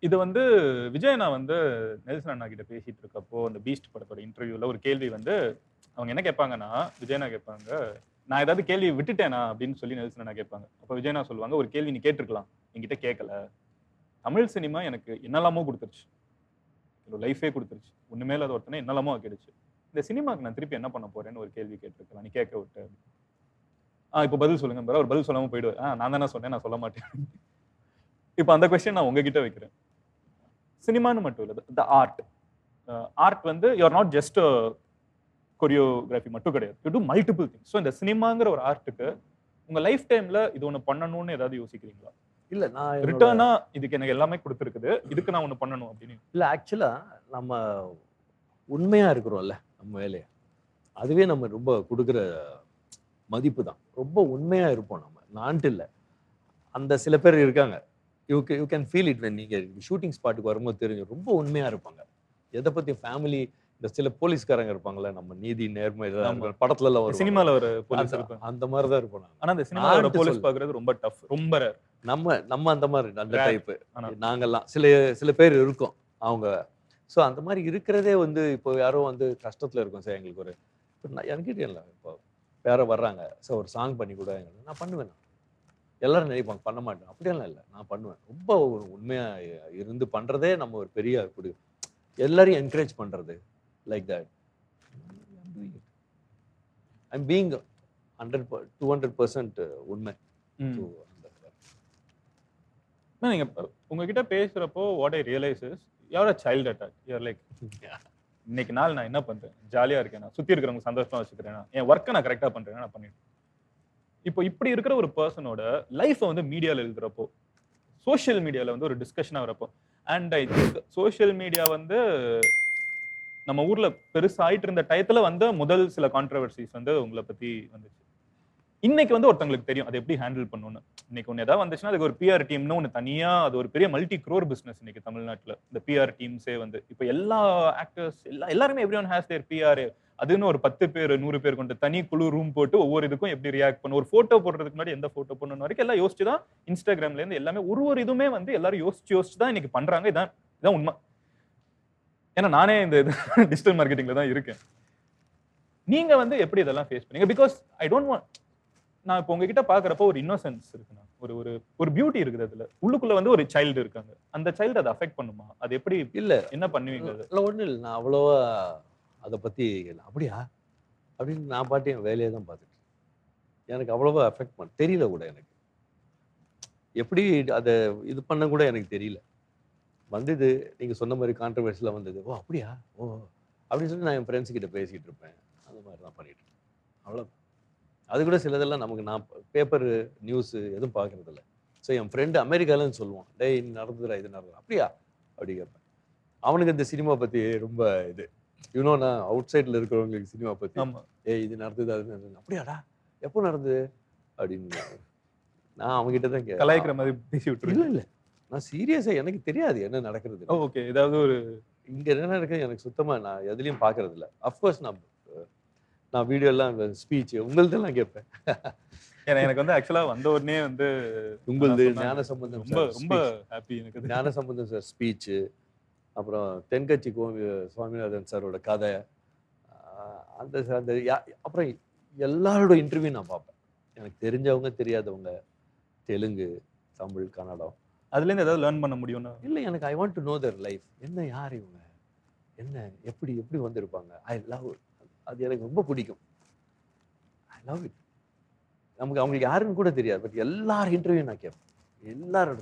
இது வந்து விஜய் நான் வந்து நெல்சன் அண்ணா கிட்ட பேசிட்டு இருக்கப்போ அந்த பீஸ்ட் படத்தோட இன்டர்வியூல ஒரு கேள்வி வந்து அவங்க என்ன கேட்பாங்கன்னா விஜயனா கேட்பாங்க நான் ஏதாவது கேள்வி விட்டுட்டேனா அப்படின்னு சொல்லி நெல்சன் அண்ணா கேட்பாங்க அப்ப விஜயனா சொல்லுவாங்க ஒரு கேள்வி நீ கேட்டிருக்கலாம் என்கிட்ட கேட்கல தமிழ் சினிமா எனக்கு என்னெல்லாமோ கொடுத்துருச்சு லைஃபே கொடுத்துருச்சு ஒண்ணுமே இல்லாத ஒருத்தனை என்னெல்லாமோ ஆக்கிடுச்சு இந்த சினிமாக்கு நான் திருப்பி என்ன பண்ண போறேன்னு ஒரு கேள்வி கேட்டிருக்கலாம் நீ கேட்க விட்டு இப்ப பதில் சொல்லுங்க ஒரு பதில் சொல்லாம போயிடுவேன் நான் தானே சொன்னேன் நான் சொல்ல மாட்டேன் இப்ப அந்த கொஸ்டின் நான் உங்ககிட்ட வைக்கிறேன் சினிமான்னு மட்டும் இல்லை த ஆர்ட் ஆர்ட் வந்து யூஆர் நாட் ஜஸ்ட் கொரியோகிராஃபி மட்டும் கிடையாது you do multiple things so இந்த சினிமாங்கிற ஒரு ஆர்ட்டுக்கு உங்க லைஃப் டைம்ல இது ஒண்ணு பண்ணணும்னு ஏதாவது யோசிக்கிறீங்களா இல்ல நான் ரிட்டர்னா இதுக்கு எனக்கு எல்லாமே கொடுத்துருக்குது இதுக்கு நான் ஒண்ணு பண்ணணும் அப்படின்னு இல்ல ஆக்சுவலா நம்ம உண்மையா இருக்கிறோம்ல நம்ம வேலையை அதுவே நம்ம ரொம்ப கொடுக்குற மதிப்பு தான் ரொம்ப உண்மையா இருப்போம் நம்ம நான்ட்டு இல்லை அந்த சில பேர் இருக்காங்க you can feel it when நீங்க ஷூட்டிங் ஸ்பாட்டுக்கு வரும்போது தெரிஞ்சு ரொம்ப உண்மையா இருப்பாங்க எதை பத்தி ஃபேமிலி இந்த சில போலீஸ்காரங்க இருப்பாங்கல்ல நம்ம நீதி நேர்மை படத்துல எல்லாம் வரும் சினிமால ஒரு போலீஸ் இருப்பாங்க அந்த மாதிரி தான் இருப்போம் ஆனா அந்த சினிமாவோட போலீஸ் பாக்குறது ரொம்ப டஃப் ரொம்ப ரேர் நம்ம அந்த மாதிரி அந்த டைப் நாங்கெல்லாம் சில பேர் இருக்கோம் அவங்க ஸோ அந்த மாதிரி இருக்கிறதே வந்து இப்போ யாரோ வந்து கஷ்டத்துல இருக்கும் சார் எங்களுக்கு ஒரு எனக்கு இல்லை இப்போ வேற வர்றாங்க சார் ஒரு சாங் பண்ணி கூட நான் பண்ணுவேன் எல்லாரும் நினைப்பாங்க பண்ண மாட்டேன் அப்படியெல்லாம் இல்லை நான் பண்ணுவேன் ரொம்ப உண்மையா இருந்து பண்றதே நம்ம ஒரு பெரிய எல்லாரையும் என்கரேஜ் பண்றது லைக் தட் ஐம் பீயிங் 200% உண்மை நீங்க உங்ககிட்ட பேசுறப்போ what I realize is you're a child attack you're like இன்னைக்கு நாள் நான் என்ன பண்றேன் ஜாலியா இருக்கேன் நான் சுத்தி இருக்கிறவங்க சந்தோஷமா வச்சுக்கிறேன் என் ஒர்க்கை நான் கரெக்டா பண்றேன் நான் பண்ணிட்டு இப்போ இப்படி இருக்கிற ஒரு பர்சனோட லைஃப்பை வந்து மீடியாவில் எழுதுறப்போ சோஷியல் மீடியாவில் வந்து ஒரு டிஸ்கஷனாக வரப்போ and I think social media வந்து நம்ம ஊர்ல பெருசாயிட்டு இருந்த டயத்துல வந்த முதல் சில கான்ட்ரவர்சிஸ் வந்து உங்களை பத்தி வந்துச்சு இன்னைக்கு வந்து ஒருத்தங்களுக்கு தெரியும் அதை எப்படி ஹேண்டில் பண்ணணும்னு இன்னைக்கு ஒன்று ஏதாவது வந்துச்சுன்னா அதுக்கு ஒரு பிஆர் டீம்னு ஒன்று தனியா அது ஒரு பெரிய மல்டி க்ரோர் பிசினஸ் இன்னைக்கு தமிழ்நாட்டில் இந்த பிஆர் டீம்ஸே வந்து இப்போ எல்லா ஆக்டர்ஸ் எல்லாருமே everyone has their PR அதுன்னு ஒரு 10 பேர் 100 பேர் கொண்டு தனி குழு ரூம் போட்டு ஒவ்வொரு இதுக்கும் எப்படி ரியாக்ட் பண்ணும் ஒரு போட்டோ போடுறதுக்கு முன்னாடி எந்த போட்டோ பண்ணணும் வரைக்கும் எல்லாம் யோசிச்சு தான் இன்ஸ்டாகிராம்ல இருந்து எல்லாமே ஒரு இதுவுமே வந்து எல்லாரும் யோசிச்சு தான் இன்னைக்கு பண்றாங்க இதான் உண்மை ஏன்னா நானே இந்த டிஜிட்டல் மார்க்கெட்டிங்ல தான் இருக்கேன் நீங்க வந்து எப்படி இதெல்லாம் ஃபேஸ் பண்ணீங்க பிகாஸ் ஐ டோன்ட் வாண்ட் நான் இப்போ உங்ககிட்ட பாக்குறப்போ ஒரு இன்னோசென்ஸ் இருக்குண்ணா ஒரு பியூட்டி இருக்குது அதுல உள்ளுக்குள்ள வந்து ஒரு சைல்டு இருக்காங்க அந்த சைல்டு அதை அஃபெக்ட் பண்ணுமா அது எப்படி இல்ல என்ன பண்ணுவீங்க இல்லை ஒன்றும் இல்லை நான் அவ்வளோவா அதை பத்தி அப்படியா அப்படின்னு நான் பாட்டு என் வேலையை தான் பார்த்துட்டு எனக்கு அவ்வளோவா அஃபெக்ட் பண்ண தெரியல கூட எனக்கு எப்படி அதை இது பண்ண கூட எனக்கு தெரியல வந்தது நீங்கள் சொன்ன மாதிரி கான்ட்ரவர்சியில் வந்தது ஓ அப்படியா ஓ அப்படின்னு சொல்லி நான் என் ஃப்ரெண்ட்ஸ் கிட்ட பேசிக்கிட்டு இருப்பேன் அந்த மாதிரி தான் பண்ணிட்டு இருக்கேன் அவ்வளோதான் அது கூட சிலதெல்லாம் நமக்கு நான் பேப்பர் நியூஸு எதுவும் பார்க்கறதில்ல ஸோ என் ஃப்ரெண்டு அமெரிக்காலன்னு சொல்லுவான் டேய் நடந்துடா இது நடந்துடா அப்படியா அப்படி கேட்பேன் அவனுக்கு இந்த சினிமா பற்றி ரொம்ப இது நான் அவுட் சைடில் இருக்கிறவங்களுக்கு சினிமா பற்றி இது நடந்தது அது நடந்தது அப்படியாடா எப்போ நடந்தது அப்படின்னு நான் அவங்ககிட்ட தான் கலாய்க்கிற மாதிரி பேசி விட்டுருக்கேன் இல்லை நான் சீரியஸாக எனக்கு தெரியாது என்ன நடக்கிறது ஓகே ஏதாவது ஒரு இங்கே என்ன நடக்குது எனக்கு சுத்தமாக நான் எதுலேயும் பார்க்கறது இல்லை அஃப்கோர்ஸ் நான் வீடியோ எல்லாம் ஸ்பீச் உங்களதெல்லாம் கேட்பேன் ஏன்னா எனக்கு வந்து ஆக்சுவலா வந்த உடனே வந்து உங்களது ஞான சம்பந்தம் ரொம்ப ரொம்ப ஹாப்பி எனக்கு ஞான சம்பந்தம் சார் ஸ்பீச்சு அப்புறம் தென்கட்சி சுவாமிநாதன் சாரோட கதை அந்த அப்புறம் எல்லாரோட இன்டர்வியூ நான் பார்ப்பேன் எனக்கு தெரிஞ்சவங்க தெரியாதவங்க தெலுங்கு தமிழ் கன்னடம் அதுலேருந்து ஏதாவது லேர்ன் பண்ண முடியும்னா இல்லை எனக்கு I want to know Dhar life என்ன யார் இவங்க என்ன எப்படி வந்திருப்பாங்க ஐ லவ் அது எனக்கு ரொம்ப பிடிக்கும் ஐ லவ் இட் நமக்கு அவங்களுக்கு யாருன்னு கூட தெரியாது பட் எல்லார் இன்டர்வியூ நான் கேட்பேன் எல்லாரும்